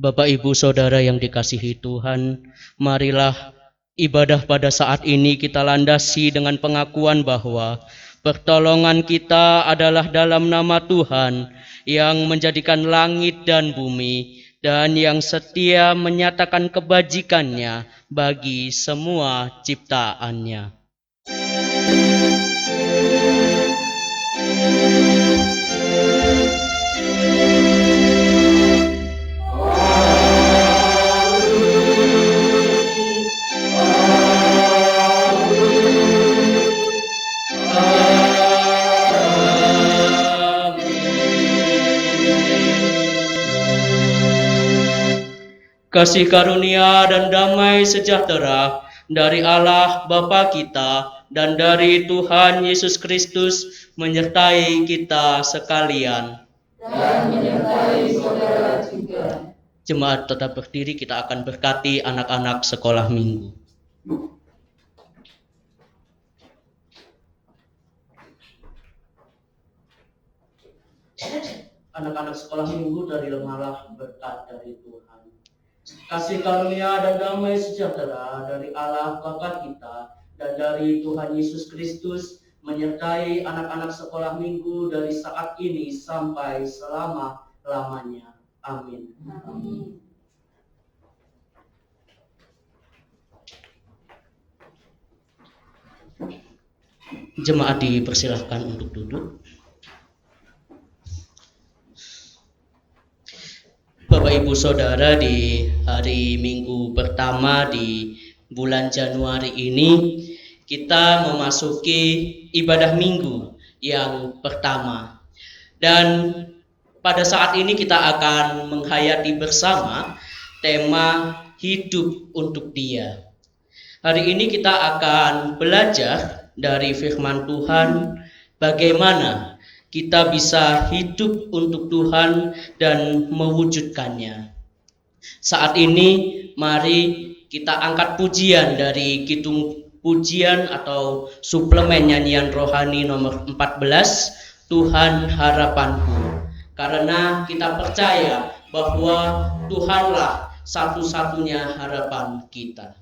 Bapak, Ibu, Saudara yang dikasihi Tuhan, marilah ibadah pada saat ini kita landasi dengan pengakuan bahwa pertolongan kita adalah dalam nama Tuhan yang menjadikan langit dan bumi dan yang setia menyatakan kebajikannya bagi semua ciptaannya. Kasih karunia dan damai sejahtera dari Allah Bapa kita dan dari Tuhan Yesus Kristus menyertai kita sekalian. Dan menyertai saudara juga. Jemaat tetap berdiri, kita akan berkati anak-anak sekolah minggu. Anak-anak sekolah minggu dari lemahlah berkat dari Tuhan. Kasih karunia dan damai sejahtera dari Allah Bapa kita dan dari Tuhan Yesus Kristus menyertai anak-anak sekolah minggu dari saat ini sampai selama-lamanya. Amin. Amin. Jemaat dipersilahkan untuk duduk. Bapak, Ibu, Saudara, di hari Minggu pertama di bulan Januari ini kita memasuki ibadah Minggu yang pertama. Dan pada saat ini kita akan menghayati bersama tema hidup untuk Dia. Hari ini kita akan belajar dari firman Tuhan bagaimana kita bisa hidup untuk Tuhan dan mewujudkannya. Saat ini mari kita angkat pujian dari Kidung Pujian atau suplemen nyanyian rohani nomor 14, Tuhan Harapanku. Karena kita percaya bahwa Tuhanlah satu-satunya harapan kita.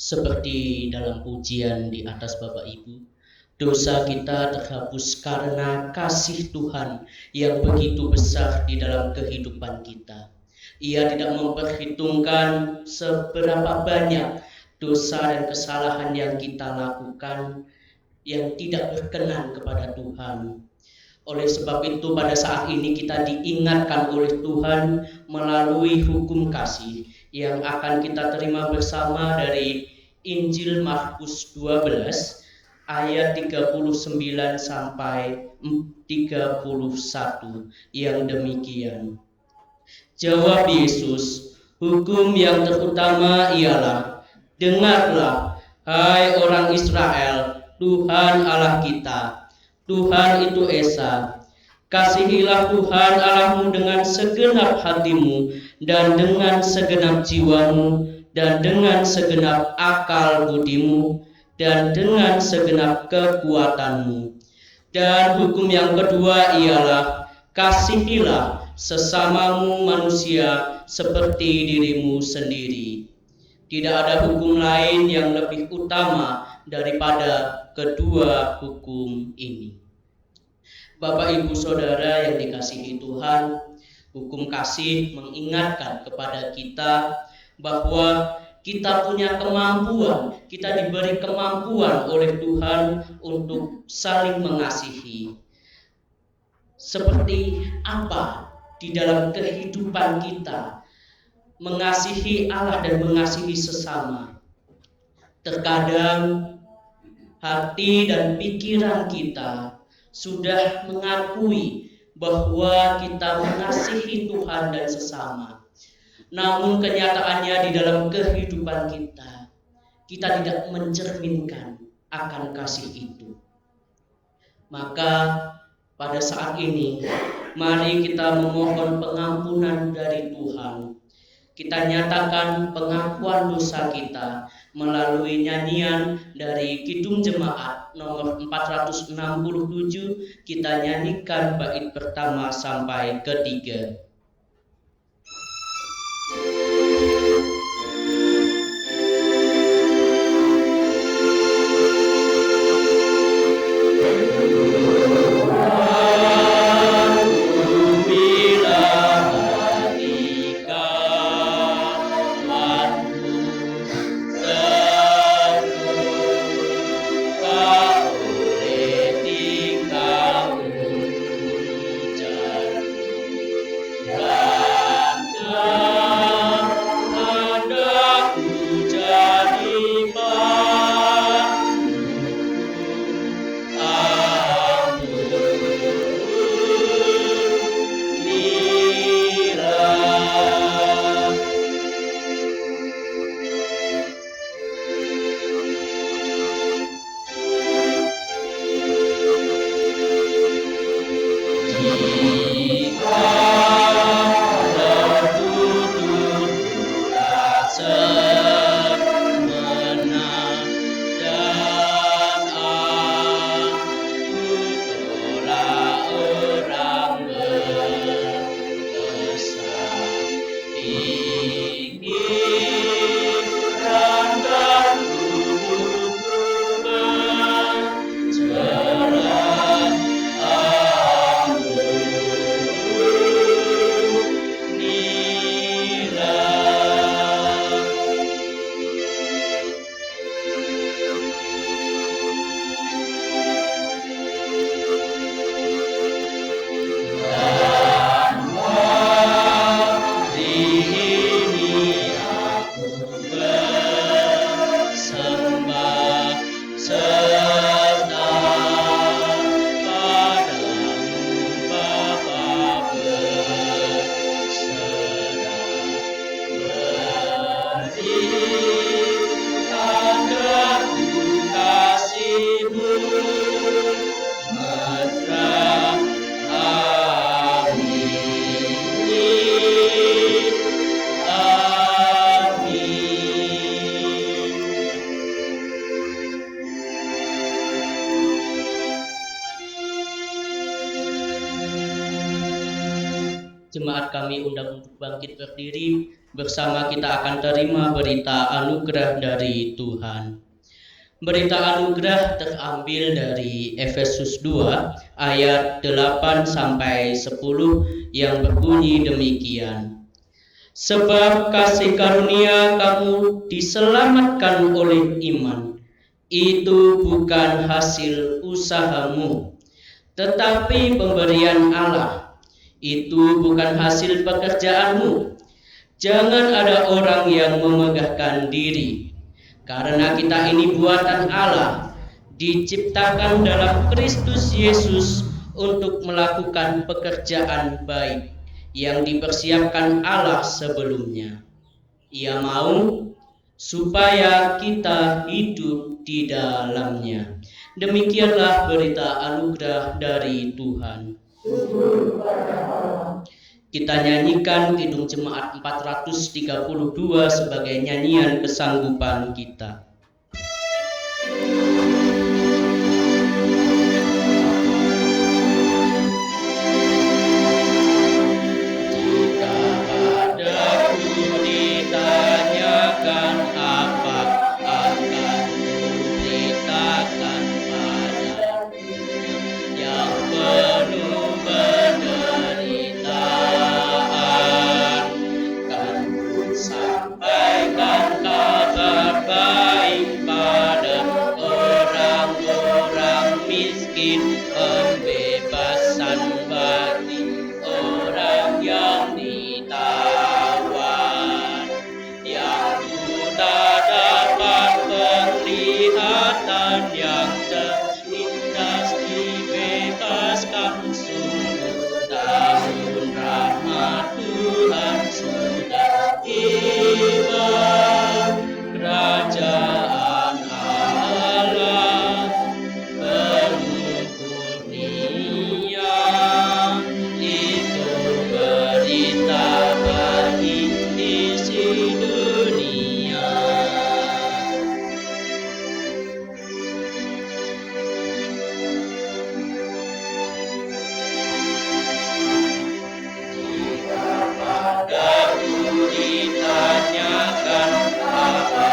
Seperti dalam pujian di atas Bapak Ibu, dosa kita terhapus karena kasih Tuhan yang begitu besar di dalam kehidupan kita. Ia tidak memperhitungkan seberapa banyak dosa dan kesalahan yang kita lakukan yang tidak berkenan kepada Tuhan. Oleh sebab itu pada saat ini kita diingatkan oleh Tuhan melalui hukum kasih yang akan kita terima bersama dari Injil Markus 12 ayat 39 sampai 31 yang demikian. Jawab Yesus, hukum yang terutama ialah, dengarlah, hai orang Israel, Tuhan Allah kita, Tuhan itu Esa. Kasihilah Tuhan Allahmu dengan segenap hatimu dan dengan segenap jiwamu dan dengan segenap akal budimu dan dengan segenap kekuatanmu. Dan hukum yang kedua ialah, kasihilah sesamamu manusia seperti dirimu sendiri. Tidak ada hukum lain yang lebih utama daripada kedua hukum ini. Bapak Ibu Saudara yang dikasihi Tuhan, hukum kasih mengingatkan kepada kita bahwa kita punya kemampuan, kita diberi kemampuan oleh Tuhan untuk saling mengasihi. Seperti apa di dalam kehidupan kita mengasihi Allah dan mengasihi sesama. Terkadang hati dan pikiran kita sudah mengakui bahwa kita mengasihi Tuhan dan sesama. Namun kenyataannya di dalam kehidupan kita tidak mencerminkan akan kasih itu. Maka pada saat ini mari kita memohon pengampunan dari Tuhan. Kita nyatakan pengakuan dosa kita melalui nyanyian dari Kidung Jemaat nomor 467. Kita nyanyikan bait pertama sampai ketiga. Jemaat kami undang untuk bangkit berdiri Bersama kita akan terima berita anugerah dari Tuhan. Berita anugerah terambil dari Efesus 2 ayat 8 sampai 10 yang berbunyi demikian. Sebab kasih karunia kamu diselamatkan oleh iman. Itu bukan hasil usahamu, tetapi pemberian Allah. Itu bukan hasil pekerjaanmu. Jangan ada orang yang memegahkan diri, karena kita ini buatan Allah, diciptakan dalam Kristus Yesus untuk melakukan pekerjaan baik yang dipersiapkan Allah sebelumnya. Ia mau supaya kita hidup di dalamnya. Demikianlah berita anugerah dari Tuhan. Kita nyanyikan Kidung Jemaat 432 sebagai nyanyian kesanggupan kita. Jika padaku ditanyakan apa akan kuberitakan padamu yang penuh penderitaan, kan ku sampaikan kabar baik pada orang-orang miskin, pembebasan bagi orang yang ditawan, yang buta dapat penglihatan, yang tertindas dibebaskan. Sungguh tahun rahmat Tuhan sudah tiba. Kerajaan Allah penuh kurnia, itu berita bagi isi dunia. Jika padaku ditanyakan apa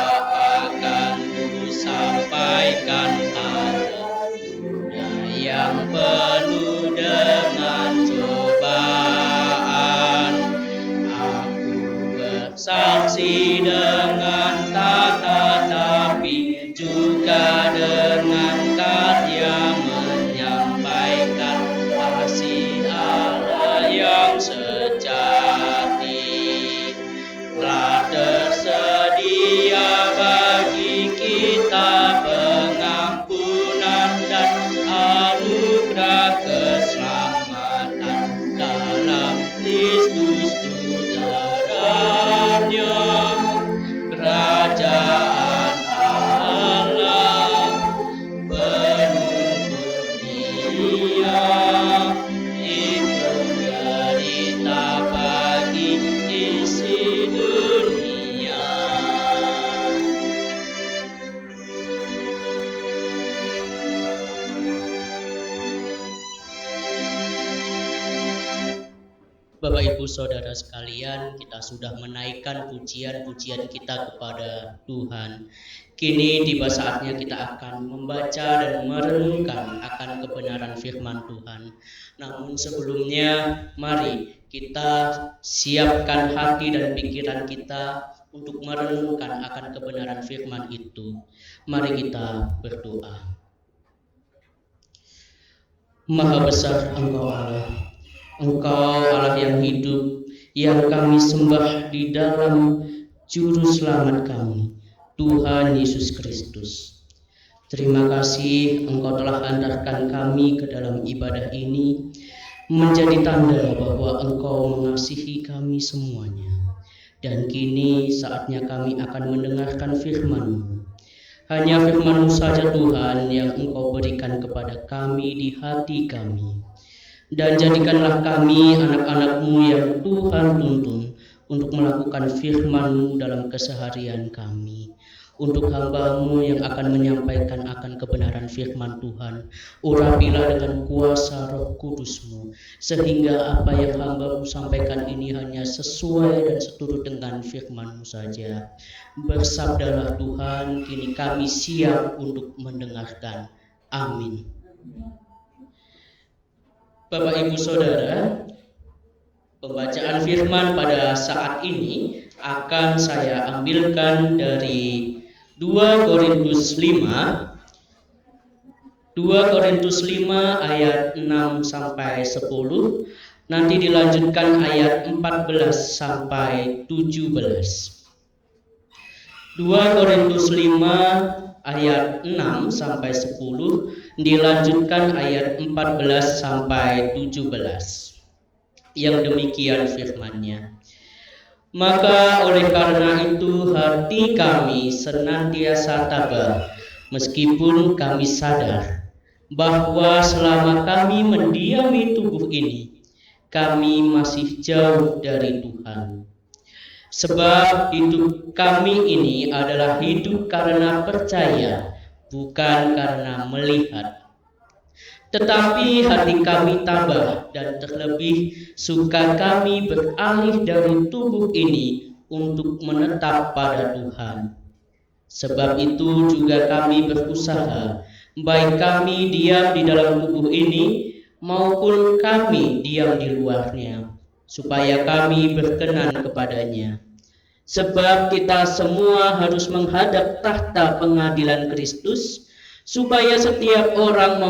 akan ku sampaikan pada dunia yang penuh dengan cobaan, aku bersaksi dengan kata tapi juga dengan karya menyampaikan kasih Allah yang sejati. Telah tersedia bagi kita pengampunan dan anugerah keselamatan dalam Kristus putranya. Kerajaan Allah penuh kurnia, itu berita bagi isi dunia. Bapak Ibu Saudara sekalian, kita sudah menaikkan pujian-pujian kita kepada Tuhan. Kini tiba saatnya kita akan membaca dan merenungkan akan kebenaran firman Tuhan. Namun sebelumnya, mari kita siapkan hati dan pikiran kita untuk merenungkan akan kebenaran firman itu. Mari kita berdoa. Maha besar Engkau Allah. Engkau Allah yang hidup, yang kami sembah di dalam Juru Selamat kami, Tuhan Yesus Kristus. Terima kasih Engkau telah antarkan kami ke dalam ibadah ini, menjadi tanda bahwa Engkau mengasihi kami semuanya. Dan kini saatnya kami akan mendengarkan firman-Mu. Hanya firman-Mu saja Tuhan yang Engkau berikan kepada kami di hati kami. Dan jadikanlah kami anak-anak-Mu yang Tuhan tuntun untuk melakukan firman-Mu dalam keseharian kami. untuk hamba-Mu yang akan menyampaikan akan kebenaran firman Tuhan. Urapilah dengan kuasa Roh Kudus-Mu, sehingga apa yang hamba-Mu sampaikan ini hanya sesuai dan seturut dengan firman-Mu saja. Bersabdalah Tuhan, kini kami siap untuk mendengarkan. Amin. Bapak Ibu Saudara, pembacaan firman pada saat ini akan saya ambilkan dari 2 Korintus 5 ayat 6 sampai 10, nanti dilanjutkan ayat 14 sampai 17. 2 Korintus 5 ayat 6 sampai 10, dilanjutkan ayat 14 sampai 17. Yang demikian firman-Nya. Maka oleh karena itu hati kami senantiasa tabah, meskipun kami sadar bahwa selama kami mendiami tubuh ini, kami masih jauh dari Tuhan. Sebab hidup kami ini adalah hidup karena percaya, bukan karena melihat. Tetapi hati kami tabah, dan terlebih suka kami beralih dari tubuh ini untuk menetap pada Tuhan. Sebab itu juga kami berusaha, baik kami diam di dalam tubuh ini maupun kami diam di luarnya, supaya kami berkenan kepadanya. Sebab kita semua harus menghadap tahta pengadilan Kristus, supaya setiap orang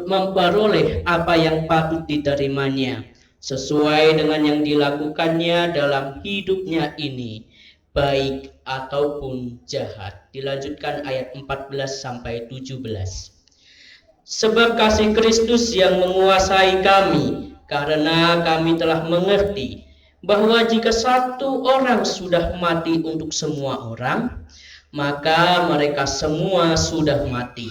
memperoleh apa yang patut diterimanya, sesuai dengan yang dilakukannya dalam hidupnya ini, baik ataupun jahat. Dilanjutkan ayat 14 sampai 17. Sebab kasih Kristus yang menguasai kami, karena kami telah mengerti bahwa jika satu orang sudah mati untuk semua orang, maka mereka semua sudah mati.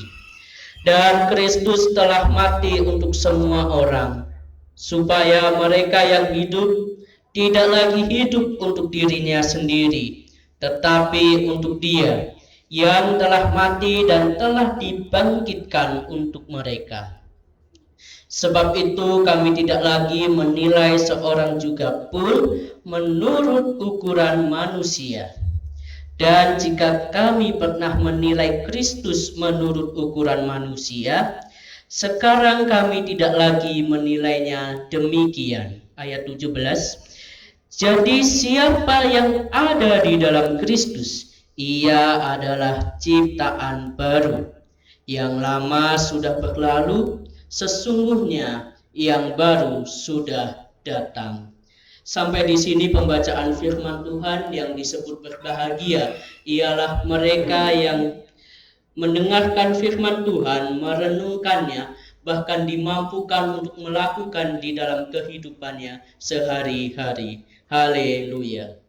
Dan Kristus telah mati untuk semua orang, supaya mereka yang hidup tidak lagi hidup untuk dirinya sendiri, tetapi untuk Dia yang telah mati dan telah dibangkitkan untuk mereka. Sebab itu kami tidak lagi menilai seorang juga pun menurut ukuran manusia. Dan jika kami pernah menilai Kristus menurut ukuran manusia, sekarang kami tidak lagi menilainya demikian. Ayat 17. Jadi siapa yang ada di dalam Kristus, ia adalah ciptaan baru. Yang lama sudah berlalu, sesungguhnya yang baru sudah datang. Sampai di sini pembacaan firman Tuhan. Yang disebut berbahagia ialah mereka yang mendengarkan firman Tuhan, merenungkannya, bahkan dimampukan untuk melakukan di dalam kehidupannya sehari-hari. Haleluya.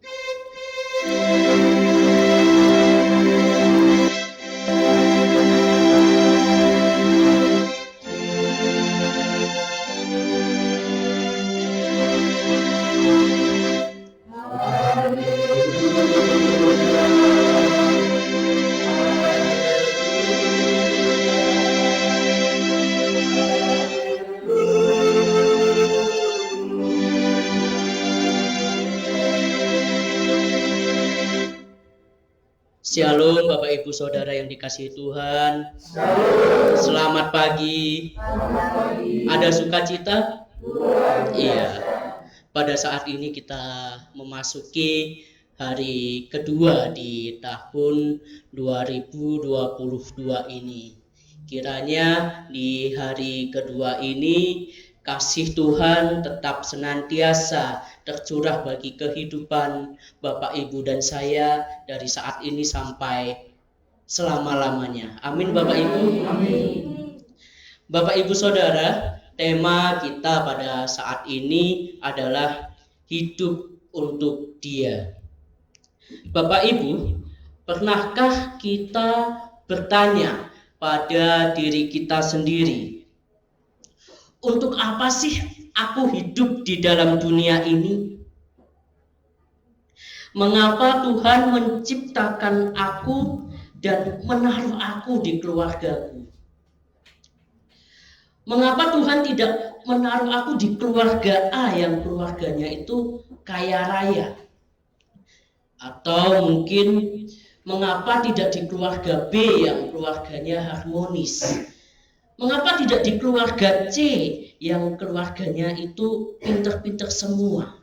Shalom Bapak Ibu Saudara yang dikasihi Tuhan. Selamat pagi. Ada sukacita? Iya. Pada saat ini kita memasuki hari kedua di tahun 2022 ini. Kiranya di hari kedua ini kasih Tuhan tetap senantiasa tercurah bagi kehidupan Bapak Ibu dan saya dari saat ini sampai selama-lamanya. Amin Bapak Ibu. Amin. Bapak Ibu Saudara, tema kita pada saat ini adalah hidup untuk Dia. Bapak Ibu, pernahkah kita bertanya pada diri kita sendiri, untuk apa sih aku hidup di dalam dunia ini? Mengapa Tuhan menciptakan aku dan menaruh aku di keluargaku. Mengapa Tuhan tidak menaruh aku di keluarga A yang keluarganya itu kaya raya? Atau mungkin mengapa tidak di keluarga B yang keluarganya harmonis? Mengapa tidak di keluarga C yang keluarganya itu pinter-pinter semua?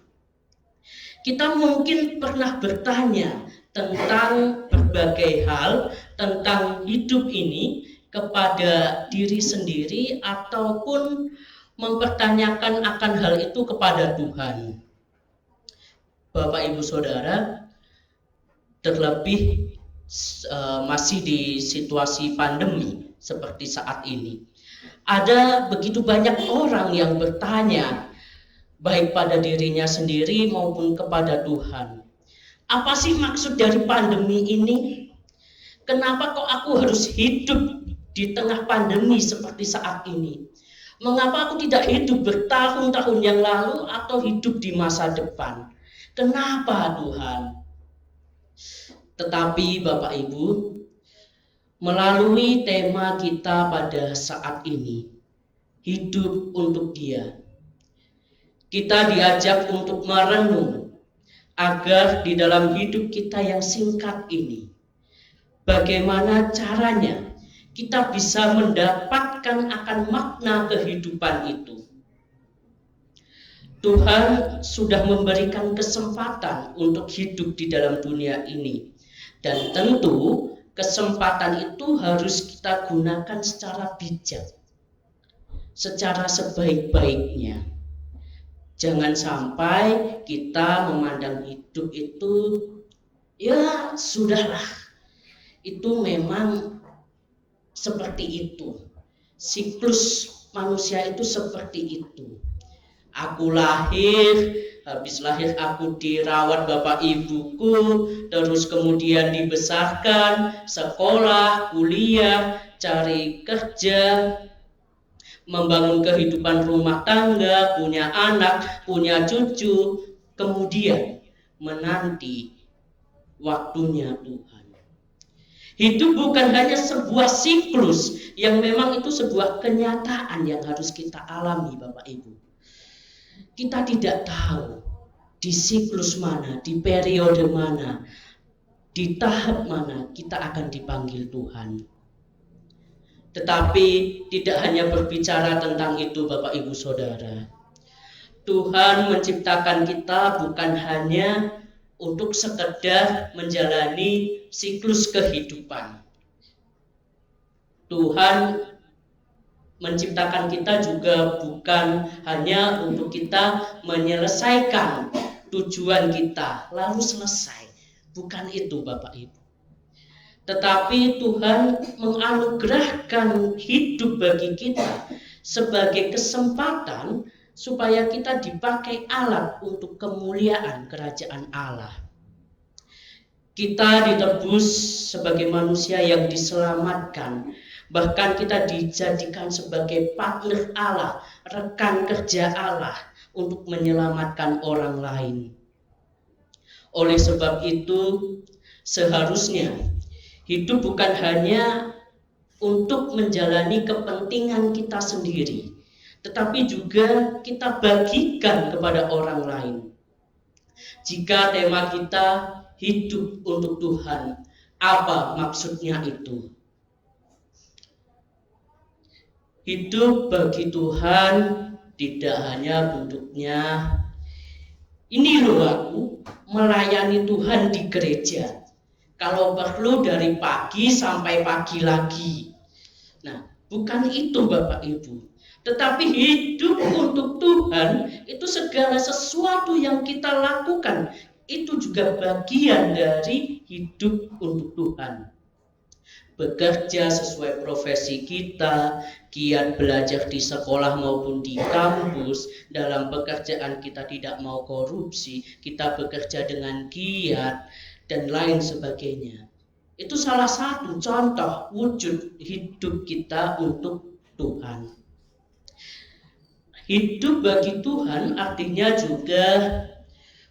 Kita mungkin pernah bertanya tentang berbagai hal tentang hidup ini kepada diri sendiri ataupun mempertanyakan akan hal itu kepada Tuhan. Bapak Ibu Saudara, terlebih masih di situasi pandemi seperti saat ini. Ada begitu banyak orang yang bertanya baik pada dirinya sendiri maupun kepada Tuhan. Apa sih maksud dari pandemi ini? Kenapa kok aku harus hidup di tengah pandemi seperti saat ini? Mengapa aku tidak hidup bertahun-tahun yang lalu atau hidup di masa depan? Kenapa Tuhan? Tetapi Bapak Ibu, melalui tema kita pada saat ini, hidup untuk Dia, kita diajak untuk merenung agar di dalam hidup kita yang singkat ini, bagaimana caranya kita bisa mendapatkan akan makna kehidupan itu. Tuhan sudah memberikan kesempatan untuk hidup di dalam dunia ini. Dan tentu kesempatan itu harus kita gunakan secara bijak, secara sebaik-baiknya. Jangan sampai kita memandang hidup itu, ya sudahlah, itu memang seperti itu. Siklus manusia itu seperti itu. Aku lahir, habis lahir aku dirawat bapak ibuku, terus kemudian dibesarkan, sekolah, kuliah, cari kerja, membangun kehidupan rumah tangga, punya anak, punya cucu, kemudian menanti waktunya Tuhan. Hidup bukan hanya sebuah siklus yang memang itu sebuah kenyataan yang harus kita alami Bapak Ibu. Kita tidak tahu di siklus mana, di periode mana, di tahap mana kita akan dipanggil Tuhan. Tetapi tidak hanya berbicara tentang itu Bapak Ibu Saudara. Tuhan menciptakan kita bukan hanya untuk sekedar menjalani siklus kehidupan. Tuhan menciptakan kita juga bukan hanya untuk kita menyelesaikan tujuan kita lalu selesai. Bukan itu Bapak Ibu. Tetapi Tuhan menganugerahkan hidup bagi kita sebagai kesempatan supaya kita dipakai alat untuk kemuliaan kerajaan Allah. Kita ditebus sebagai manusia yang diselamatkan. Bahkan kita dijadikan sebagai partner Allah, rekan kerja Allah untuk menyelamatkan orang lain. Oleh sebab itu, seharusnya hidup bukan hanya untuk menjalani kepentingan kita sendiri, tetapi juga kita bagikan kepada orang lain. Jika tema kita hidup untuk Tuhan, apa maksudnya itu? Hidup bagi Tuhan tidak hanya bentuknya, ini loh aku melayani Tuhan di gereja. Kalau perlu dari pagi sampai pagi lagi. Nah, bukan itu Bapak Ibu. Tetapi hidup untuk Tuhan itu segala sesuatu yang kita lakukan. Itu juga bagian dari hidup untuk Tuhan. Bekerja sesuai profesi kita, giat belajar di sekolah maupun di kampus, dalam pekerjaan kita tidak mau korupsi, kita bekerja dengan giat, dan lain sebagainya. Itu salah satu contoh wujud hidup kita untuk Tuhan. Hidup bagi Tuhan artinya juga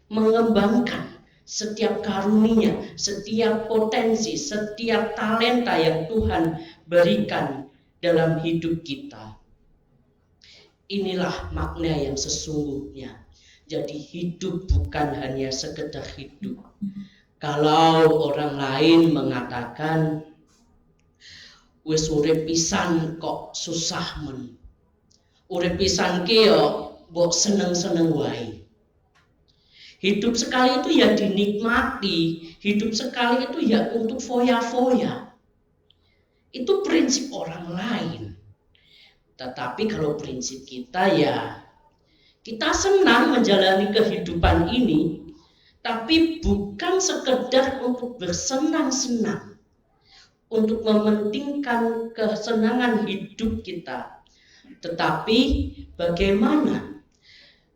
mengembangkan setiap karunia, setiap potensi, setiap talenta yang Tuhan berikan dalam hidup kita. Inilah makna yang sesungguhnya. Jadi hidup bukan hanya sekedar hidup. Kalau orang lain mengatakan wis urip pisan kok susah men. Urip pisan ki yo mbok seneng-seneng wae. Hidup sekali itu ya dinikmati, hidup sekali itu ya untuk foya-foya. Itu prinsip orang lain. Tetapi kalau prinsip kita ya kita senang menjalani kehidupan ini, tapi bukan sekedar untuk bersenang-senang, untuk mementingkan kesenangan hidup kita, tetapi bagaimana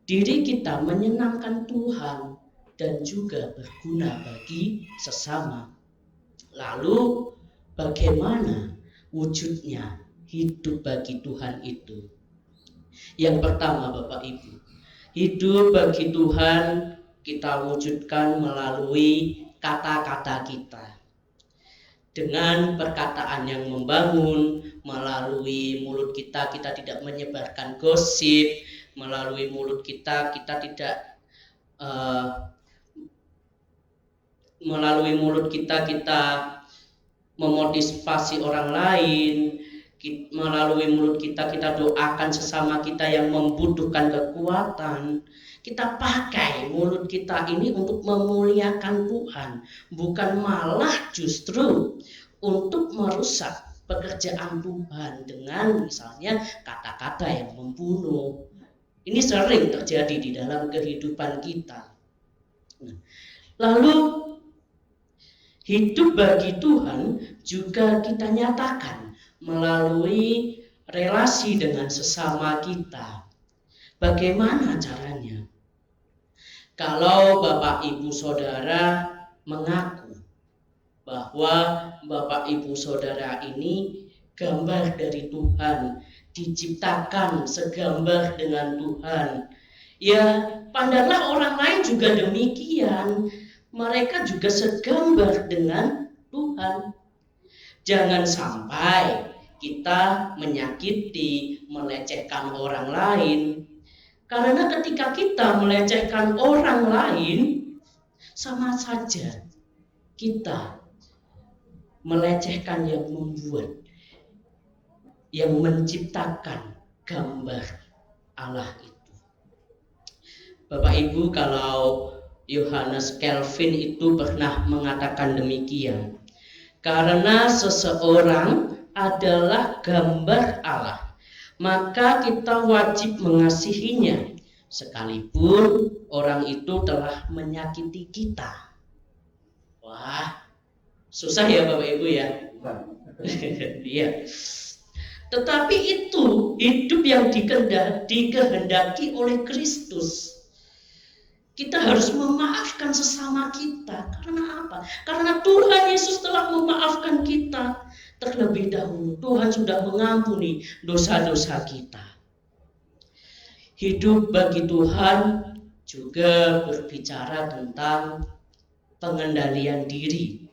diri kita menyenangkan Tuhan dan juga berguna bagi sesama. Lalu bagaimana wujudnya hidup bagi Tuhan itu? Yang pertama Bapak Ibu, hidup bagi Tuhan kita wujudkan melalui kata-kata kita. Dengan perkataan yang membangun, melalui mulut kita tidak menyebarkan gosip, melalui mulut kita tidak melalui mulut kita memotivasi orang lain, melalui mulut kita doakan sesama kita yang membutuhkan kekuatan. Kita pakai mulut kita ini untuk memuliakan Tuhan, bukan malah justru untuk merusak pekerjaan Tuhan dengan misalnya kata-kata yang membunuh. Ini sering terjadi di dalam kehidupan kita. Lalu hidup bagi Tuhan juga kita nyatakan melalui relasi dengan sesama kita. Bagaimana caranya? Kalau Bapak Ibu Saudara mengaku bahwa Bapak Ibu Saudara ini gambar dari Tuhan, diciptakan segambar dengan Tuhan, ya pandanglah orang lain juga demikian. Mereka juga segambar dengan Tuhan. Jangan sampai kita menyakiti, melecehkan orang lain. Karena ketika kita melecehkan orang lain, sama saja kita melecehkan yang membuat, yang menciptakan gambar Allah itu. Bapak Ibu, kalau Yohanes Calvin itu pernah mengatakan demikian, karena seseorang adalah gambar Allah, maka kita wajib mengasihinya sekalipun orang itu telah menyakiti kita. Wah, susah ya Bapak Ibu ya. Iya. Tetapi itu hidup yang dikehendaki oleh Kristus. Kita harus memaafkan sesama kita. Karena apa? Karena Tuhan Yesus telah memaafkan kita terlebih dahulu. Tuhan sudah mengampuni dosa-dosa kita. Hidup bagi Tuhan juga berbicara tentang pengendalian diri.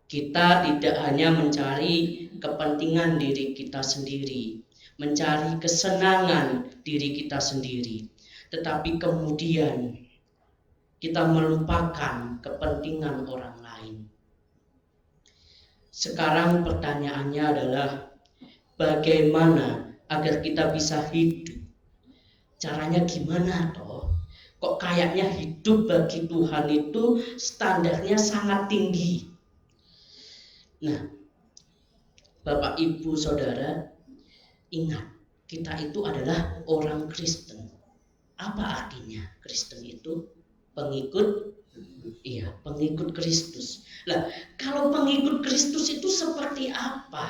Kita tidak hanya mencari kepentingan diri kita sendiri, mencari kesenangan diri kita sendiri, tetapi kemudian kita melupakan kepentingan orang lain. Sekarang pertanyaannya adalah bagaimana agar kita bisa hidup? Caranya gimana toh? Kok kayaknya hidup bagi Tuhan itu standarnya sangat tinggi. Nah, Bapak Ibu Saudara, ingat, kita itu adalah orang Kristen. Apa artinya Kristen itu? Pengikut, iya, pengikut Kristus. Lah, kalau pengikut Kristus itu seperti apa?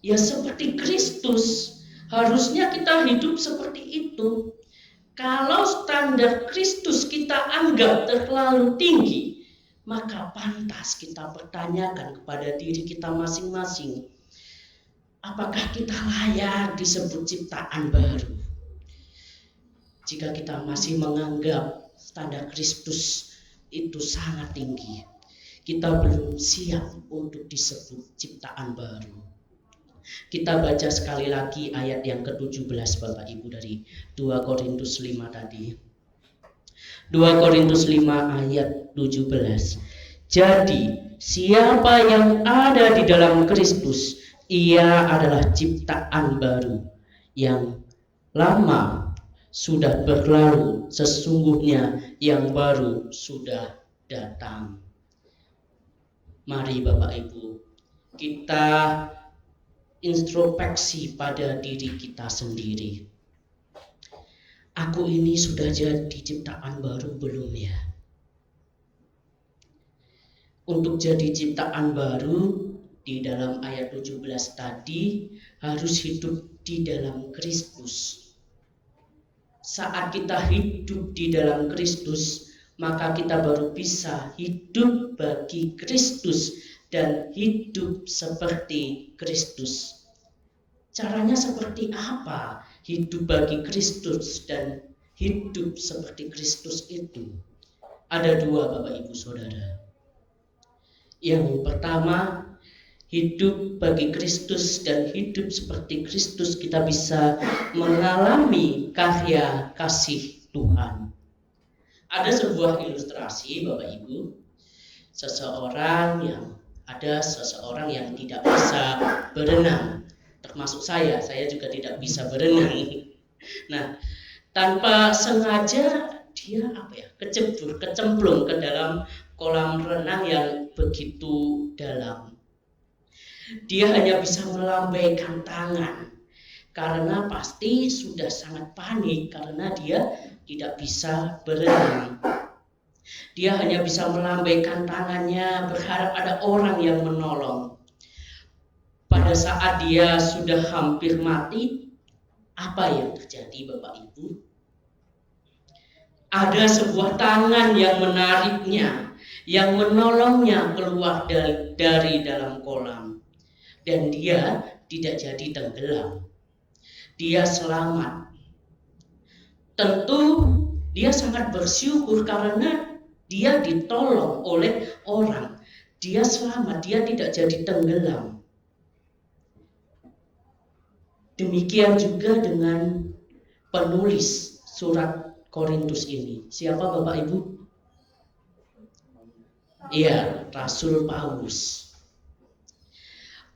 Ya seperti Kristus. Harusnya kita hidup seperti itu. Kalau standar Kristus kita anggap terlalu tinggi, maka pantas kita pertanyakan kepada diri kita masing-masing, apakah kita layak disebut ciptaan baru? jika kita masih menganggap standar Kristus itu sangat tinggi, kita belum siap untuk disebut ciptaan baru. Kita baca sekali lagi ayat yang ke-17 Bapak Ibu dari 2 Korintus 5 tadi. 2 Korintus 5 ayat 17. Jadi siapa yang ada di dalam Kristus, ia adalah ciptaan baru. Yang lama sudah berlalu, sesungguhnya yang baru sudah datang. Mari Bapak Ibu, kita introspeksi pada diri kita sendiri. Aku ini sudah jadi ciptaan baru belum ya? Untuk jadi ciptaan baru, di dalam ayat 17 tadi harus hidup di dalam Kristus. Saat kita hidup di dalam Kristus, maka kita baru bisa hidup bagi Kristus dan hidup seperti Kristus. Caranya seperti apa hidup bagi Kristus dan hidup seperti Kristus itu? Ada dua Bapak Ibu Saudara. Yang pertama, hidup bagi Kristus dan hidup seperti Kristus, kita bisa mengalami karya kasih Tuhan. Ada sebuah ilustrasi Bapak Ibu, seseorang yang tidak bisa berenang, termasuk saya juga tidak bisa berenang. Nah, tanpa sengaja dia kecemplung ke dalam kolam renang yang begitu dalam. Dia hanya bisa melambaikan tangan karena pasti sudah sangat panik karena dia tidak bisa berenang. Dia hanya bisa melambaikan tangannya berharap ada orang yang menolong. Pada saat dia sudah hampir mati, apa yang terjadi Bapak Ibu? Ada sebuah tangan yang menariknya, yang menolongnya keluar dari dalam kolam. Dan dia tidak jadi tenggelam. Dia selamat. Tentu dia sangat bersyukur karena dia ditolong oleh orang. Dia selamat, dia tidak jadi tenggelam. Demikian juga dengan penulis surat Korintus ini. Siapa Bapak Ibu? Iya, Rasul Paulus.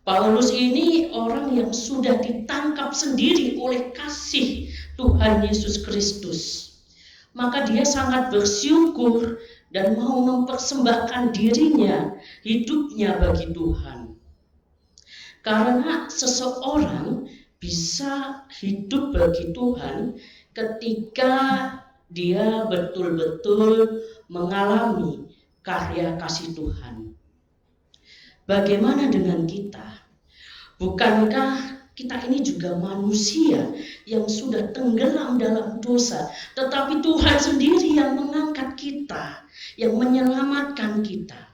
Paulus ini orang yang sudah ditangkap sendiri oleh kasih Tuhan Yesus Kristus. Maka dia sangat bersyukur dan mau mempersembahkan dirinya, hidupnya bagi Tuhan. Karena seseorang bisa hidup bagi Tuhan ketika dia betul-betul mengalami karya kasih Tuhan. Bagaimana dengan kita? Bukankah kita ini juga manusia yang sudah tenggelam dalam dosa, tetapi Tuhan sendiri yang mengangkat kita, yang menyelamatkan kita.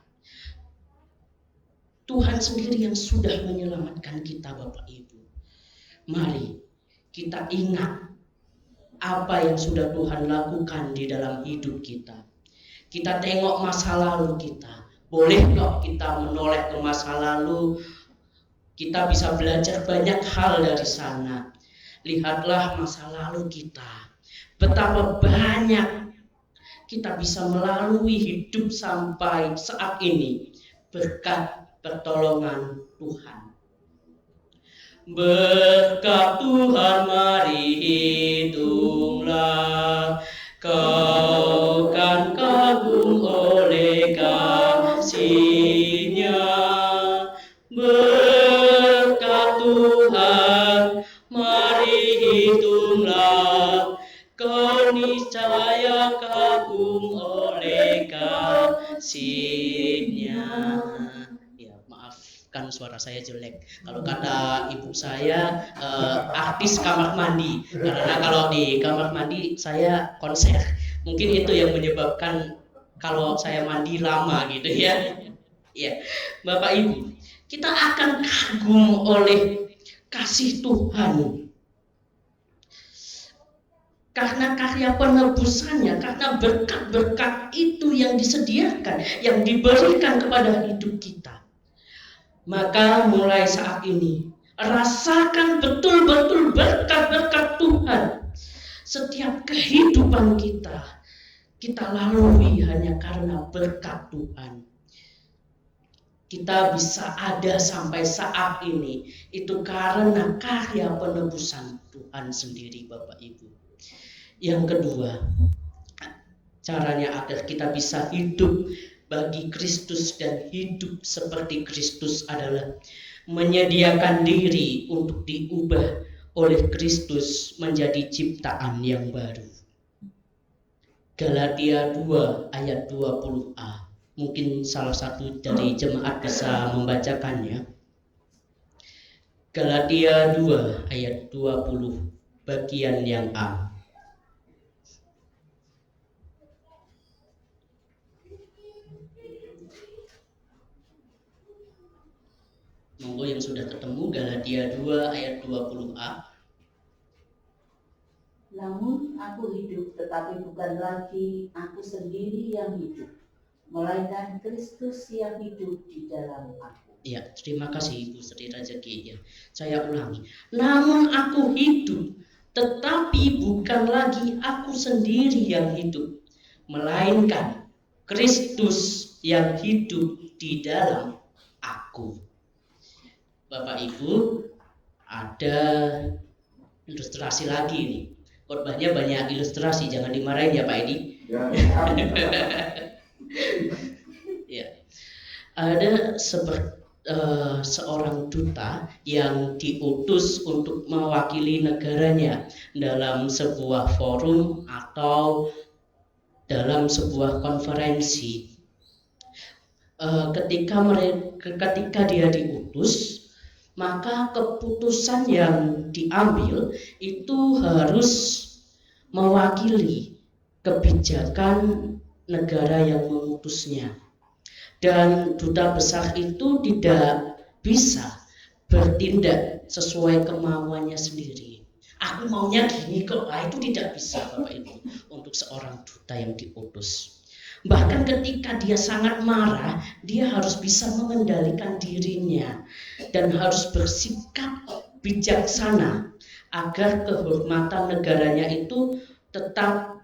Tuhan sendiri yang sudah menyelamatkan kita Bapak Ibu. Mari kita ingat apa yang sudah Tuhan lakukan di dalam hidup kita. Kita tengok masa lalu kita. Boleh kok kita menoleh ke masa lalu, kita bisa belajar banyak hal dari sana. Lihatlah masa lalu kita, betapa banyak kita bisa melalui hidup sampai saat ini berkat pertolongan Tuhan. Berkat Tuhan mari hitunglah, kau kan kagum oleh kasih-Nya. Berkat Tuhan mari hitunglah, kau niscaya kagum oleh kasih-Nya. Ya, maafkan suara saya jelek. Kalau kata ibu saya, artis kamar mandi. Karena kalau di kamar mandi saya konser. Mungkin itu yang menyebabkan kalau saya mandi lama gitu ya. Ya, Bapak Ibu, kita akan kagum oleh kasih Tuhan. karena karya penebusannya, karena berkat-berkat itu yang disediakan, yang diberikan kepada hidup kita. Maka mulai saat ini, rasakan betul-betul berkat-berkat Tuhan. Setiap kehidupan kita lalui hanya karena berkat Tuhan. Kita bisa ada sampai saat ini itu karena karya penebusan Tuhan sendiri, Bapak Ibu. Yang kedua, caranya agar kita bisa hidup bagi Kristus dan hidup seperti Kristus adalah menyediakan diri untuk diubah oleh Kristus menjadi ciptaan yang baru. Galatia 2 ayat 20a. Mungkin salah satu dari jemaat bisa membacakannya. Galatia 2 ayat 20 bagian yang A. Monggo yang sudah ketemu Galatia 2 ayat 20a. Namun aku hidup, tetapi bukan lagi aku sendiri yang hidup, melainkan Kristus yang hidup di dalam aku. Ya, terima kasih Ibu Sri Rajeki. Ya, saya ulangi. Namun aku hidup, tetapi bukan lagi aku sendiri yang hidup, melainkan Kristus yang hidup di dalam aku. Bapak Ibu, ada ilustrasi lagi nih. Khotbahnya banyak ilustrasi, jangan dimarahin ya Pak Edi. Ya. Ada seorang duta yang diutus untuk mewakili negaranya dalam sebuah forum atau dalam sebuah konferensi. Ketika dia diutus, maka keputusan yang diambil itu harus mewakili kebijakan negara yang mengutusnya. Dan duta besar itu tidak bisa bertindak sesuai kemauannya sendiri. Aku maunya gini kok, itu tidak bisa Bapak Ibu untuk seorang duta yang diutus. Bahkan ketika dia sangat marah, dia harus bisa mengendalikan dirinya dan harus bersikap bijaksana agar kehormatan negaranya itu tetap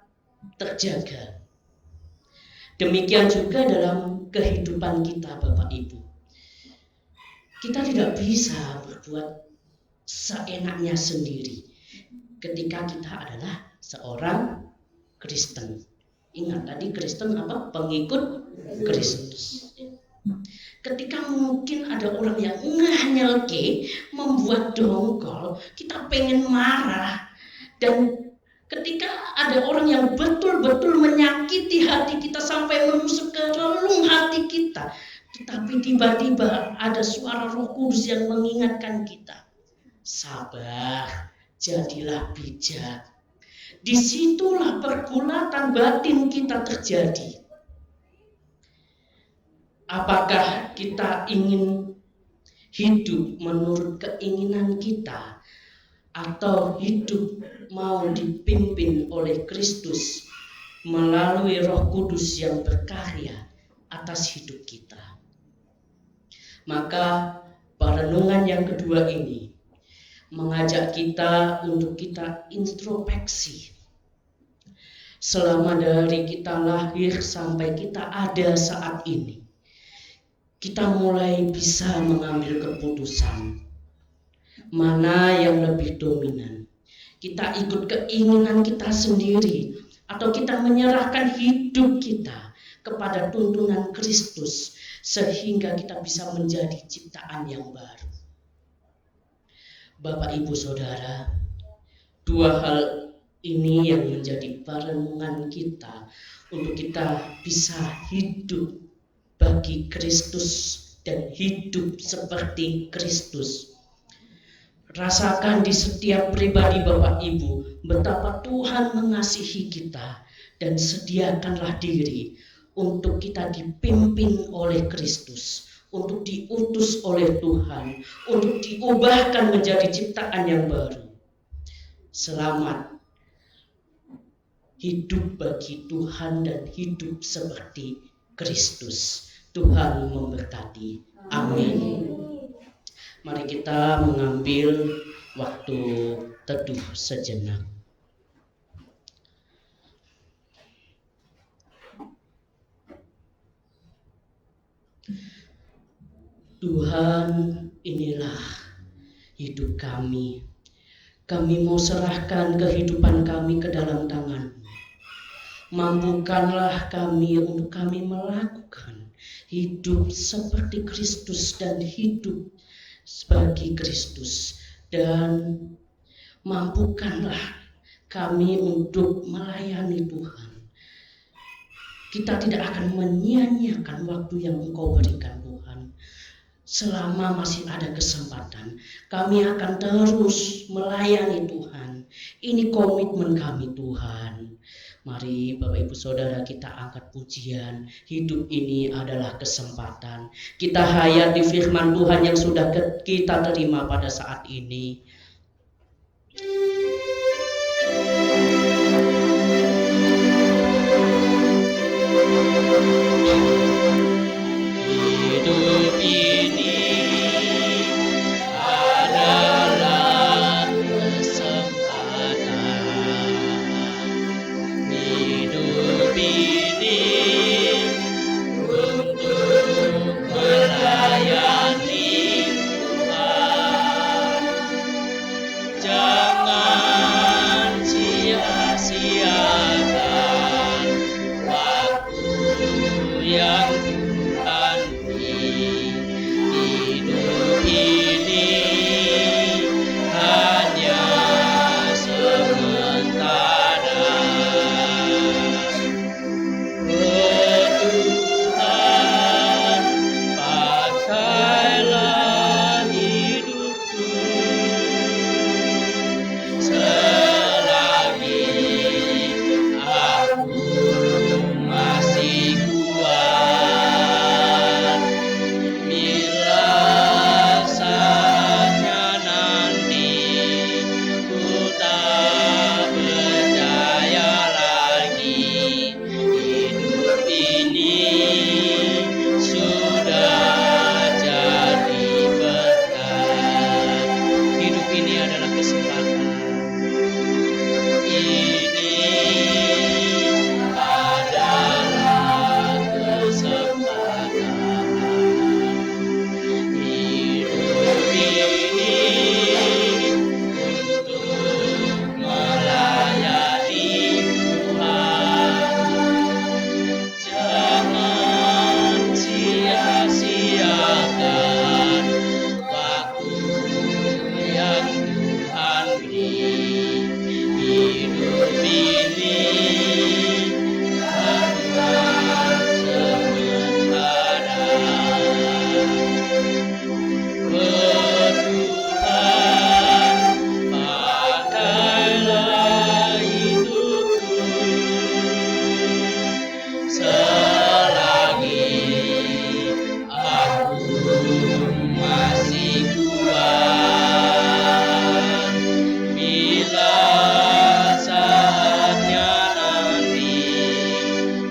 terjaga. Demikian juga dalam kehidupan kita Bapak Ibu. Kita tidak bisa berbuat seenaknya sendiri ketika kita adalah seorang Kristen. Ingat tadi Kristen apa? Pengikut Kristus. Ketika mungkin ada orang yang nganyelke, membuat dongkol, kita pengen marah. Dan ketika ada orang yang betul-betul menyakiti hati kita sampai menusuk ke relung hati kita, tetapi tiba-tiba ada suara Roh Kudus yang mengingatkan kita, sabar, jadilah bijak. Disitulah pergulatan batin kita terjadi. Apakah kita ingin hidup menurut keinginan kita atau hidup mau dipimpin oleh Kristus melalui Roh Kudus yang berkarya atas hidup kita? Maka perenungan yang kedua ini mengajak kita untuk kita introspeksi. Selama dari kita lahir sampai kita ada saat ini, kita mulai bisa mengambil keputusan mana yang lebih dominan. Kita ikut keinginan kita sendiri atau kita menyerahkan hidup kita kepada tuntunan Kristus sehingga kita bisa menjadi ciptaan yang baru. Bapak Ibu Saudara, dua hal ini yang menjadi perenungan kita untuk kita bisa hidup bagi Kristus dan hidup seperti Kristus. Rasakan di setiap pribadi Bapak Ibu betapa Tuhan mengasihi kita dan sediakanlah diri untuk kita dipimpin oleh Kristus, untuk diutus oleh Tuhan, untuk diubahkan menjadi ciptaan yang baru. Selamat hidup bagi Tuhan dan hidup seperti Kristus. Tuhan memberkati. Amin. Mari kita mengambil waktu teduh sejenak. Tuhan, inilah hidup kami. Kami mau serahkan kehidupan kami ke dalam tangan. Mampukanlah kami untuk kami melakukan hidup seperti Kristus dan hidup bagi Kristus. Dan mampukanlah kami untuk melayani Tuhan. Kita tidak akan menyia-nyiakan waktu yang Engkau berikan, Tuhan. Selama masih ada kesempatan, kami akan terus melayani Tuhan. Ini komitmen kami, Tuhan. Mari Bapak Ibu Saudara kita angkat pujian. Hidup ini adalah kesempatan. Kita hayati firman Tuhan yang sudah kita terima pada saat ini. Hidup ini adalah kesempatan. Hidup ini untuk melayani Tuhan. Jangan sia-siakan waktu yang Tuhan beri. Hidup ini hanya sementara. Oh Tuhan, pakailah hidupku selagi aku masih kuat. Bila saatnya nanti ku tak berdaya lagi, hidup ini sudah jadi berkat. Hidup ini adalah kesempatan. Ini adalah kesempatan. Hidup ini untuk melayani Tuhan. Jangan sia-siakan waktu yang Tuhan beri. Hidup ini hanya sementara. Oh Tuhan, pakailah hidupku selagi aku masih kuat. Bila saatnya nanti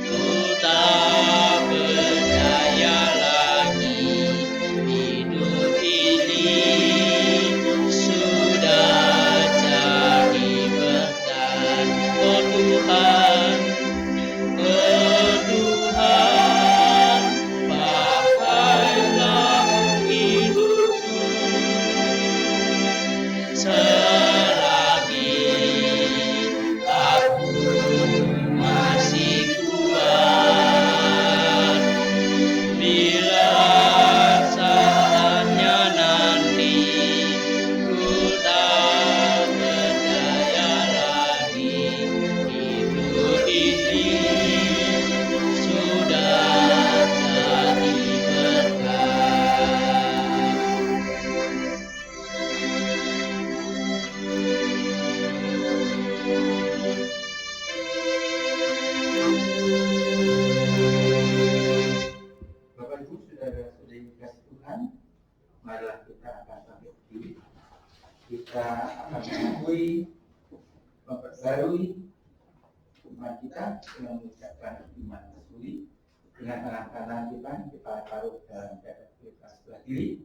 ku tak berdaya lagi, hidup ini sudah jadi berkat. Oh Tuhan, oh Tuhan, pakailah hidupku selagi aku masih kuat. Bila saatnya nanti ku tak berdaya lagi, hidup ini sudah jadi berkat. Bapak Ibu saudara-saudari kasih Tuhan, marilah kita akan bangkit berdiri. Kita akan mengakui, memperbarui iman kita dengan mengucapkan iman rasuli. Dengan tangan kanan kita taruh dalam dada kita sebelah kiri.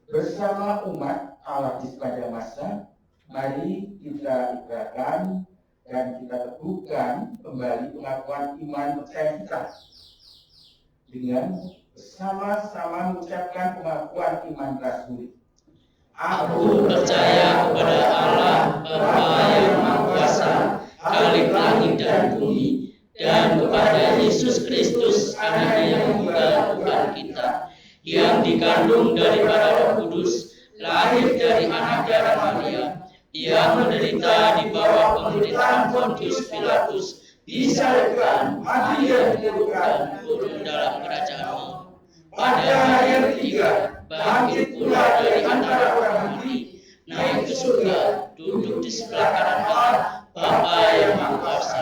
Bersama umat Allah di sepanjang masa, mari kita ikrarkan dan kita teguhkan kembali pengakuan iman percaya kita dengan bersama-sama mengucapkan pengakuan iman rasuli. Aku percaya kepada Allah, Bapa yang Maha Kuasa, Khalik langit dan bumi, dan kepada Yesus Kristus, Anaknya yang tunggal Tuhan kita, yang dikandung daripada Roh Kudus, lahir dari anak darah Maria, yang menderita di bawah pemerintahan Pontius Pilatus, disalibkan, mati dan dikuburkan, turun dalam kerajaan-Mu. Pada hari yang ketiga, bangkit pula dari antara orang mati, naik ke surga, duduk di sebelah kanan Allah, Bapa yang Maha Kuasa,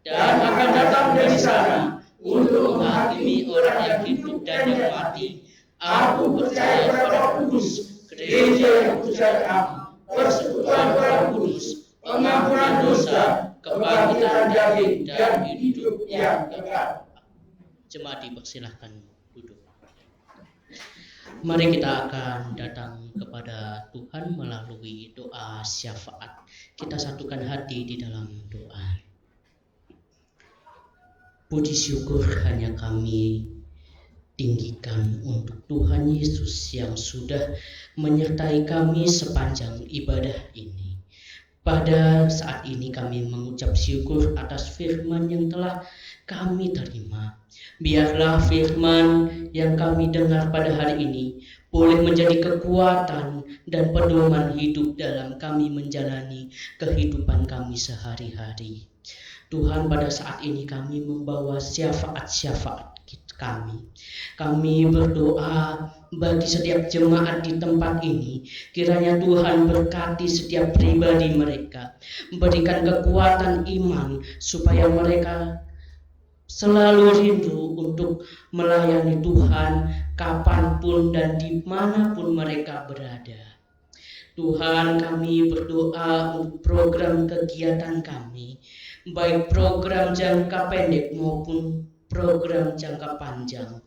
dan akan datang dari sana untuk menghakimi orang yang hidup dan yang mati. Aku percaya pada Roh Kudus, gereja yang kudus dan am, persekutuan orang kudus, pengampunan dosa, kebangkitan daging, dan hidup yang kekal. Jemaat dipersilahkan duduk. Mari kita akan datang kepada Tuhan melalui doa syafaat. Kita satukan hati di dalam doa. Puji syukur hanya kami tinggikan untuk Tuhan Yesus yang sudah menyertai kami sepanjang ibadah ini. Pada saat ini kami mengucap syukur atas firman yang telah kami terima. Biarlah firman yang kami dengar pada hari ini boleh menjadi kekuatan dan pedoman hidup dalam kami menjalani kehidupan kami sehari-hari. Tuhan, pada saat ini kami membawa syafaat-syafaat kami. Kami berdoa bagi setiap jemaat di tempat ini. Kiranya Tuhan berkati setiap pribadi mereka. Berikan kekuatan iman supaya mereka selalu rindu untuk melayani Tuhan kapanpun dan dimanapun mereka berada. Tuhan, kami berdoa untuk program kegiatan kami, baik program jangka pendek maupun program jangka panjang.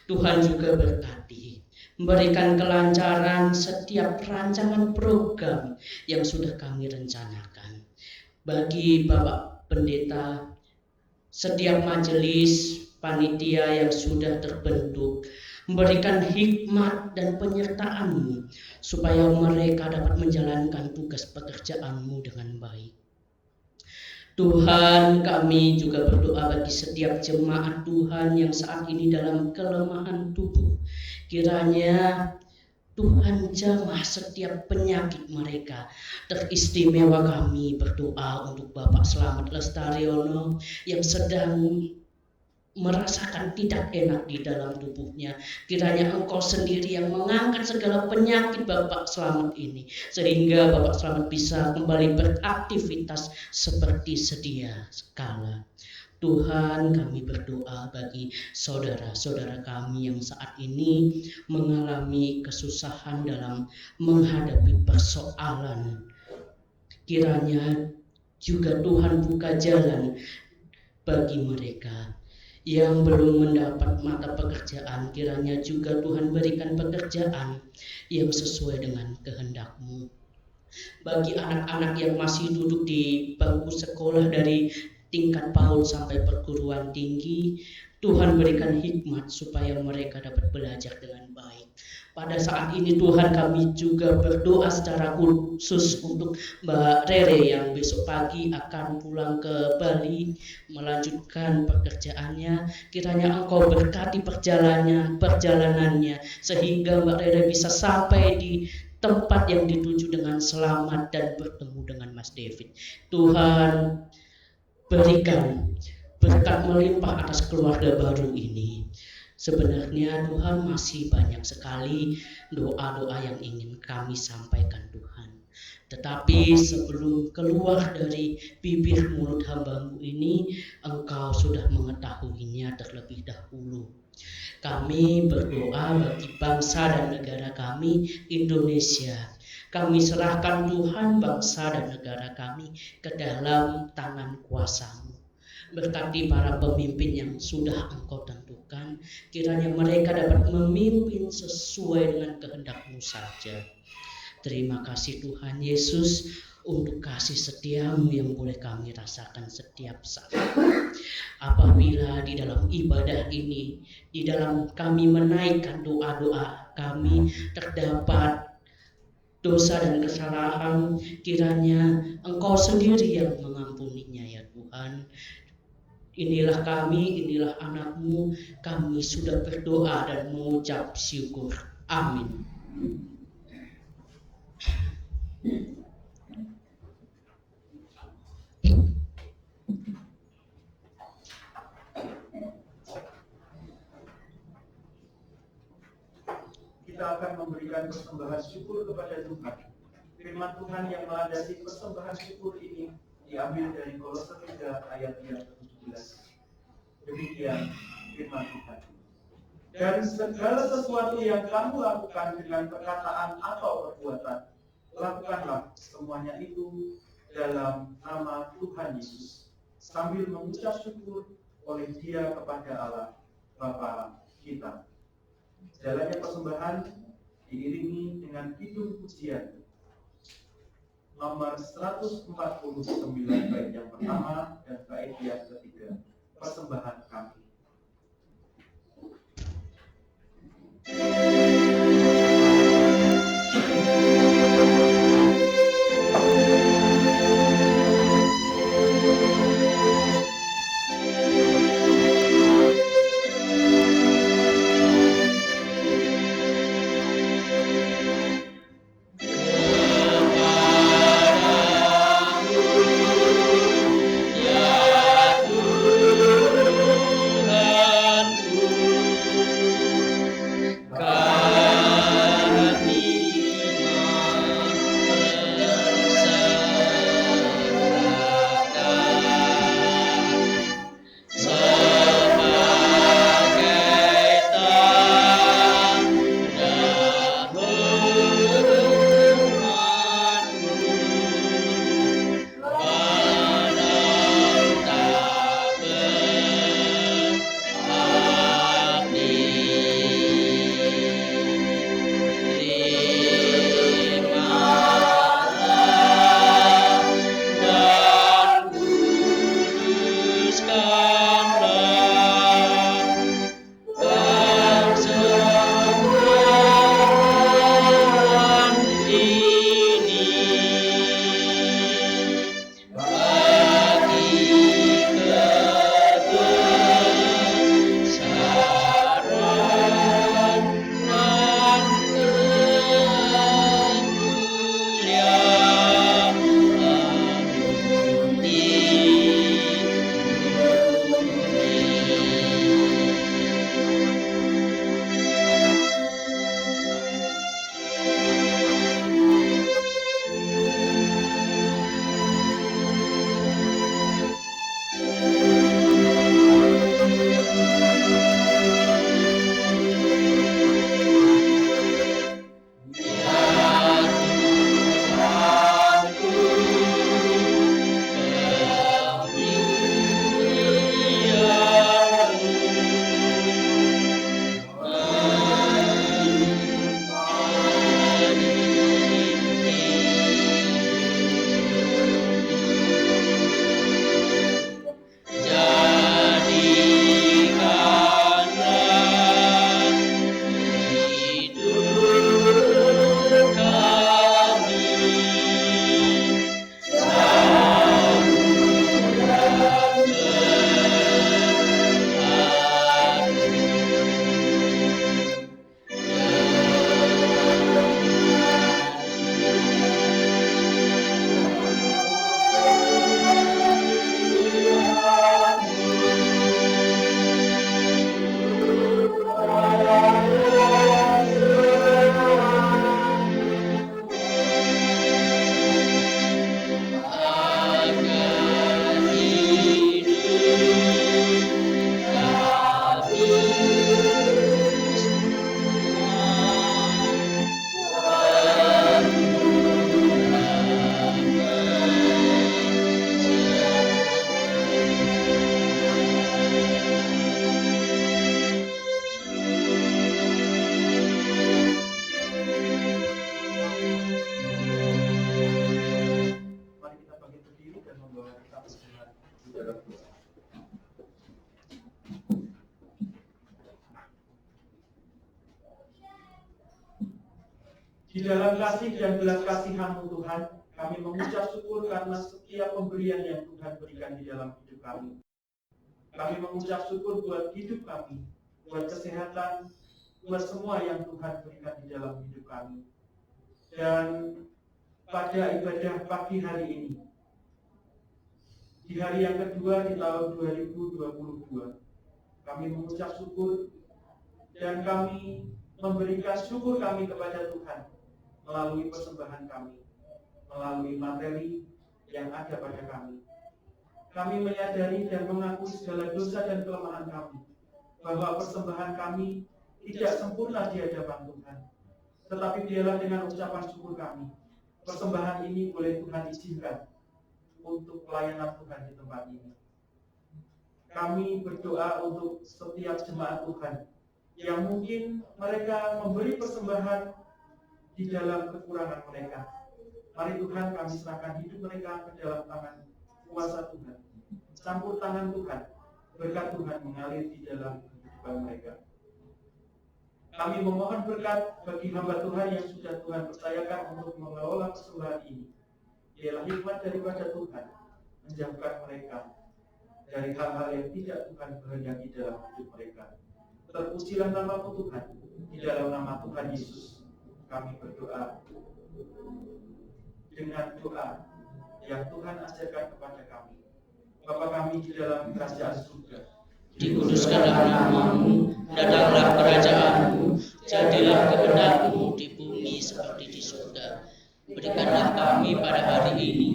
Tuhan juga berkati, berikan kelancaran setiap rancangan program yang sudah kami rencanakan. Bagi Bapak Pendeta, setiap majelis panitia yang sudah terbentuk, memberikan hikmat dan penyertaan-Mu supaya mereka dapat menjalankan tugas pekerjaan-Mu dengan baik. Tuhan, kami juga berdoa bagi setiap jemaat Tuhan yang saat ini dalam kelemahan tubuh. Kiranya Tuhan jamah setiap penyakit mereka. Teristimewa kami berdoa untuk Bapak Slamet Lestariono yang sedang merasakan tidak enak di dalam tubuhnya. Kiranya Engkau sendiri yang mengangkat segala penyakit Bapak Slamet ini, sehingga Bapak Slamet bisa kembali beraktivitas seperti sedia kala. Tuhan, kami berdoa bagi saudara-saudara kami yang saat ini mengalami kesusahan dalam menghadapi persoalan. Kiranya juga Tuhan buka jalan bagi mereka yang belum mendapat mata pekerjaan. Kiranya juga Tuhan berikan pekerjaan yang sesuai dengan kehendak-Mu. Bagi anak-anak yang masih duduk di bangku sekolah dari tingkat PAUD sampai perguruan tinggi, Tuhan berikan hikmat supaya mereka dapat belajar dengan baik. Pada saat ini Tuhan, kami juga berdoa secara khusus untuk Mbak Rere yang besok pagi akan pulang ke Bali melanjutkan pekerjaannya. Kiranya Engkau berkati perjalanannya sehingga Mbak Rere bisa sampai di tempat yang dituju dengan selamat dan bertemu dengan Mas David. Tuhan, berikan berkat melimpah atas keluarga baru ini. Sebenarnya Tuhan, masih banyak sekali doa-doa yang ingin kami sampaikan Tuhan. Tetapi sebelum keluar dari bibir mulut hamba-Mu ini, Engkau sudah mengetahuinya terlebih dahulu. Kami berdoa bagi bangsa dan negara kami, Indonesia. Kami serahkan Tuhan bangsa dan negara kami ke dalam tangan kuasa-Mu. Berkati para pemimpin yang sudah Engkau tentukan, kiranya mereka dapat memimpin sesuai dengan kehendak-Mu saja. Terima kasih Tuhan Yesus untuk kasih setia-Mu yang boleh kami rasakan setiap saat. Apabila di dalam ibadah ini, di dalam kami menaikkan doa-doa kami terdapat dosa dan kesalahan, kiranya Engkau sendiri yang mengampuninya ya Tuhan. Inilah kami, inilah anak-Mu, kami sudah berdoa dan mengucap syukur. Amin. Kita akan memberikan persembahan syukur kepada Tuhan. Firman Tuhan yang melandasi persembahan syukur ini diambil dari Kolose 3 ayat yang ke-17. Demikian firman Tuhan. Dan segala sesuatu yang kamu lakukan dengan perkataan atau perbuatan, lakukanlah semuanya itu dalam nama Tuhan Yesus, sambil mengucap syukur oleh Dia kepada Allah Bapa kita. Jalannya persembahan diiringi dengan kidung pujian nomor 149 bait yang pertama dan bait yang ketiga. Persembahan kami. Ya Di dalam kasih dan belas kasihan-Mu Tuhan, kami mengucap syukur karena setiap pemberian yang Tuhan berikan di dalam hidup kami. Kami mengucap syukur buat hidup kami, buat kesehatan, buat semua yang Tuhan berikan di dalam hidup kami. Dan pada ibadah pagi hari ini, di hari yang kedua di tahun 2022, kami mengucap syukur dan kami memberikan syukur kami kepada Tuhan melalui persembahan kami, melalui materi yang ada pada kami. Kami menyadari dan mengakui segala dosa dan kelemahan kami, bahwa persembahan kami tidak sempurna di hadapan Tuhan. Tetapi biarlah dengan ucapan syukur kami, persembahan ini boleh Tuhan izinkan untuk pelayanan Tuhan di tempat ini. Kami berdoa untuk setiap jemaat Tuhan yang mungkin mereka memberi persembahan di dalam kekurangan mereka. Mari Tuhan, kami serahkan hidup mereka ke dalam tangan kuasa Tuhan. Campur tangan Tuhan, berkat Tuhan mengalir di dalam kehidupan mereka. Kami memohon berkat bagi hamba Tuhan yang sudah Tuhan percayakan untuk mengelola persembahan ini. Ialah hikmat daripada Tuhan, menjauhkan mereka dari hal-hal yang tidak Tuhan kehendaki dalam hidup mereka. Terpujilah nama-Mu Tuhan, di dalam nama Tuhan Yesus kami berdoa dengan doa yang Tuhan ajarkan kepada kami. Bapa kami di dalam kerajaan surga, Dikuduskanlah nama-Mu, datanglah kerajaan-Mu, jadilah kehendak-Mu di bumi seperti di surga. Berikanlah kami pada hari ini,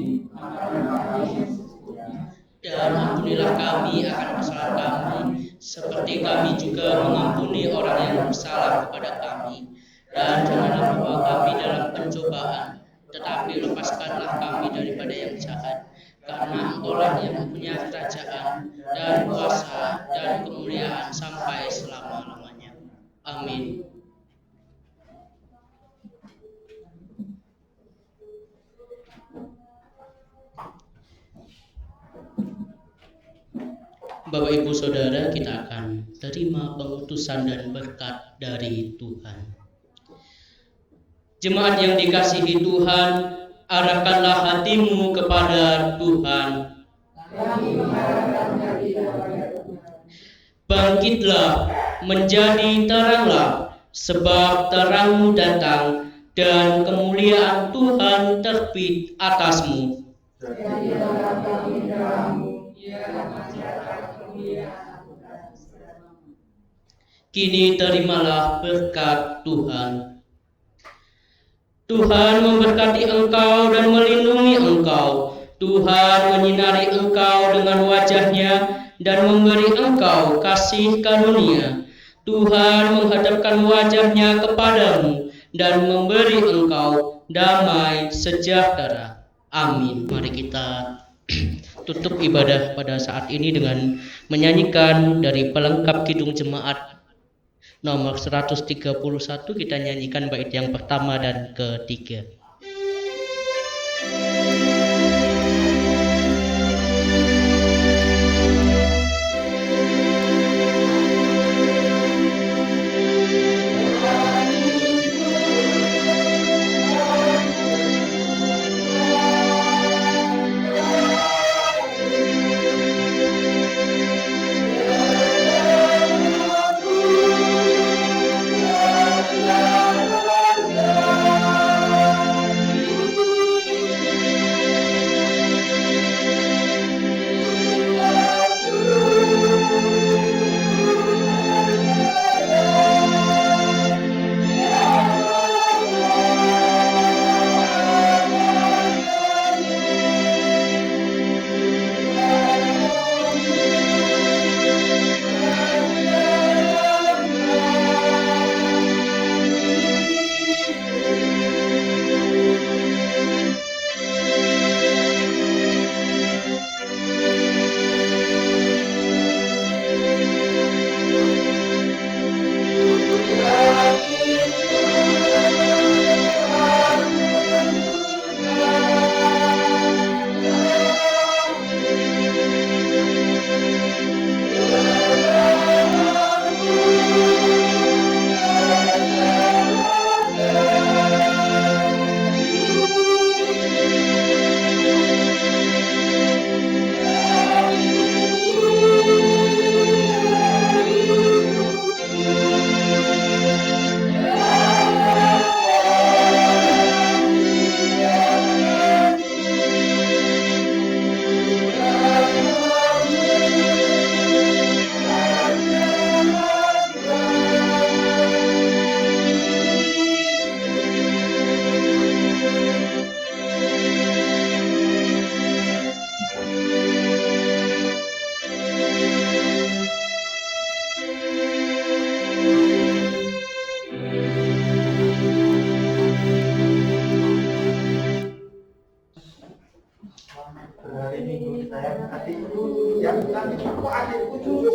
dan ampunilah kami akan kesalahan kami, seperti kami juga mengampuni orang yang bersalah kepada kami. Dan janganlah membawa kami dalam pencobaan, tetapi lepaskanlah kami daripada yang jahat. Karena Engkau-lah yang mempunyai kerajaan dan kuasa dan kemuliaan sampai selama-lamanya. Amin. Bapak Ibu Saudara, kita akan terima pengutusan dan berkat dari Tuhan. Jemaat yang dikasihi Tuhan, arahkanlah hatimu kepada Tuhan. Bangkitlah, menjadi teranglah, sebab terangmu datang dan kemuliaan Tuhan terbit atasmu. Kini terimalah berkat Tuhan. Tuhan memberkati engkau dan melindungi engkau. Tuhan menyinari engkau dengan wajah-Nya dan memberi engkau kasih karunia. Tuhan menghadapkan wajah-Nya kepadamu dan memberi engkau damai sejahtera. Amin. Mari kita tutup ibadah pada saat ini dengan menyanyikan dari pelengkap Kidung Jemaat nomor 131. Kita nyanyikan bait yang pertama dan ketiga. ini guru saya, adikku, yang nanti kok adikku cucu.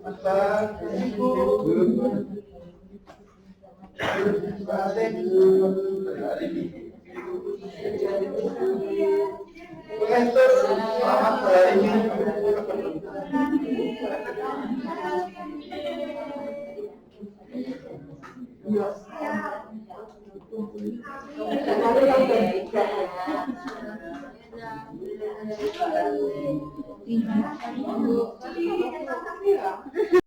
Masa ibu, selamat hari ini.